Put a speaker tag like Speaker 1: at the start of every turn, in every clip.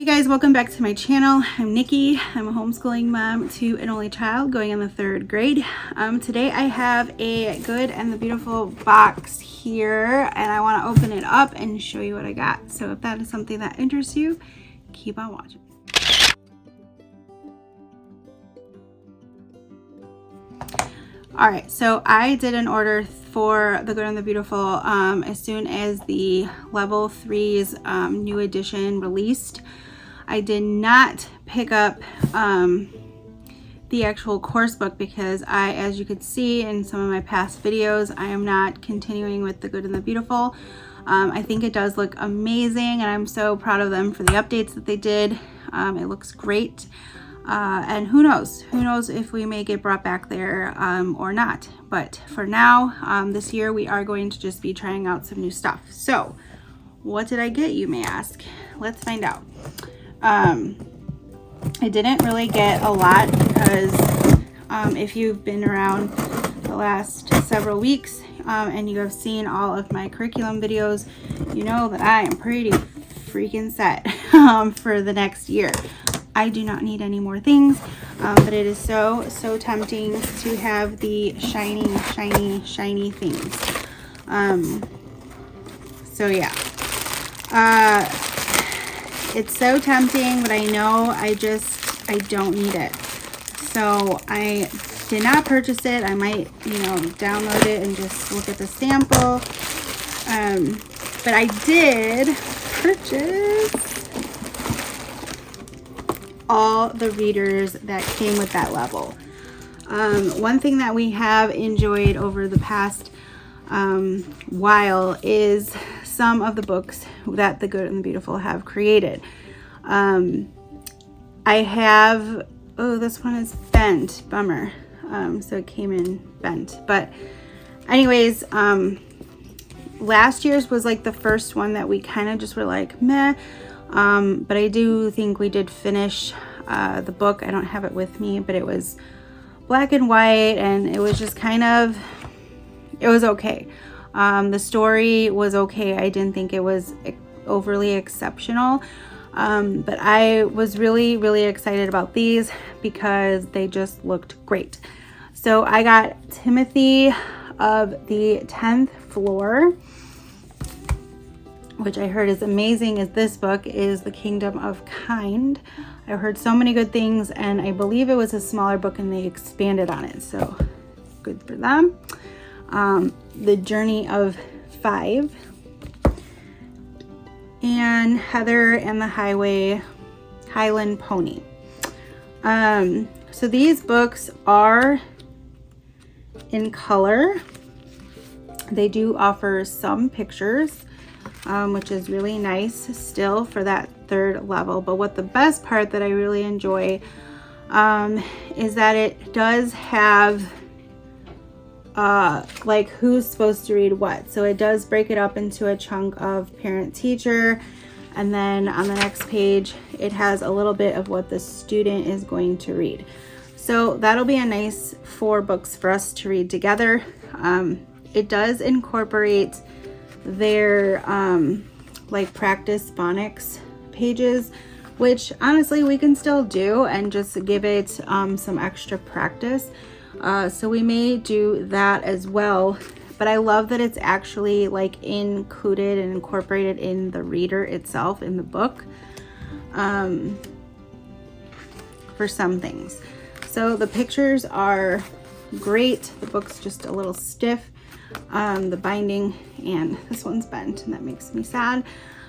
Speaker 1: Hey guys, welcome back to my channel. I'm Nikki. I'm a homeschooling mom to an only child going in the 3rd grade. Today I have a Good and the Beautiful box here and I want to open it up and show you what I got. So if that is something that interests you, keep on watching. Alright, so I did an order for the Good and the Beautiful as soon as the Level 3's new edition released. I did not pick up the actual course book because as you could see in some of my past videos, I am not continuing with the Good and the Beautiful. I think it does look amazing and I'm so proud of them for the updates that they did. It looks great. And who knows if we may get brought back there or not. But for now, this year we are going to just be trying out some new stuff. So what did I get, you may ask? Let's find out. I didn't really get a lot because if you've been around the last several weeks and you have seen all of my curriculum videos, you know that I am pretty freaking set for the next year. I do not need any more things, but it is so tempting to have the shiny things. So yeah. It's so tempting, but I know I don't need it. So I did not purchase it. I might, download it and just look at the sample. But I did purchase all the readers that came with that level. One thing that we have enjoyed over the past while is some of the books that the Good and the Beautiful have created. I have, this one is bent, bummer. So it came in bent, but anyways, last year's was like the first one that we kind of just were like, meh. But I do think we did finish the book. I don't have it with me, but it was black and white and it was just it was okay. The story was okay. I didn't think it was overly exceptional. But I was really excited about these because they just looked great. So I got Timothy of the 10th Floor, which I heard is amazing, as this book is The Kingdom of Kind. I've heard so many good things and I believe it was a smaller book and they expanded on it. So good for them. The Journey of 5 and Heather and the Highland Pony. So these books are in color. They do offer some pictures, which is really nice still for that 3rd level. But what the best part that I really enjoy is that it does have like who's supposed to read what. So it does break it up into a chunk of parent teacher, and then on the next page it has a little bit of what the student is going to read. So that'll be a nice 4 books for us to read together. It does incorporate their like practice phonics pages, which honestly we can still do and just give it some extra practice. So we may do that as well, but I love that it's actually like included and incorporated in the reader itself in the book for some things. So the pictures are great. The book's just a little stiff, the binding, and this one's bent and that makes me sad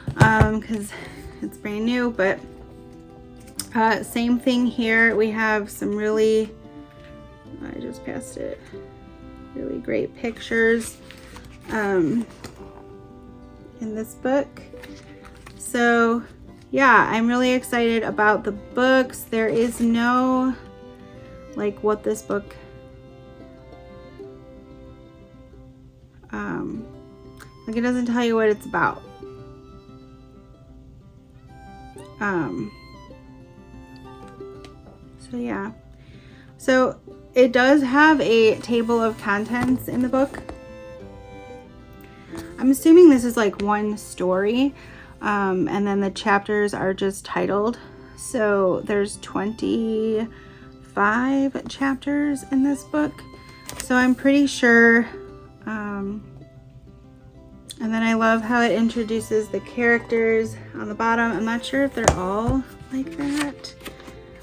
Speaker 1: because it's brand new. But same thing here. We have some really, I just passed it, really great pictures in this book. So yeah, I'm really excited about the books. There is no like what this book like it doesn't tell you what it's about. So yeah, so it does have a table of contents in the book. I'm assuming this is like one story. And then the chapters are just titled. So there's 25 chapters in this book. So I'm pretty sure, and then I love how it introduces the characters on the bottom. I'm not sure if they're all like that.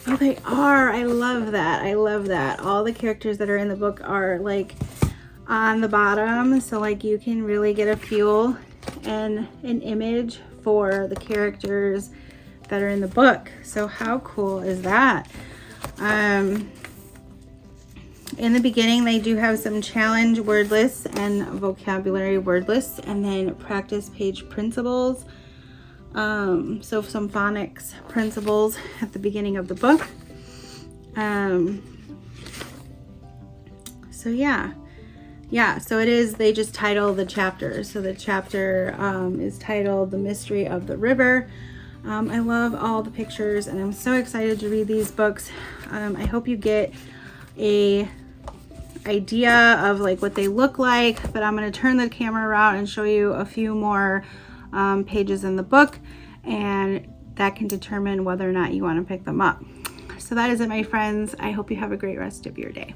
Speaker 1: Oh, they are. I love that. I love that. All the characters that are in the book are like on the bottom. So like you can really get a feel and an image for the characters that are in the book. So how cool is that? In the beginning, they do have some challenge word lists and vocabulary word lists, and then practice page principles. So some phonics principles at the beginning of the book. So yeah, so it is, they just title the chapter. So the chapter is titled The Mystery of the River. I love all the pictures, and I'm so excited to read these books. I hope you get a idea of like what they look like, but I'm going to turn the camera around and show you a few more pages in the book, and that can determine whether or not you want to pick them up. So that is it, my friends. I hope you have a great rest of your day.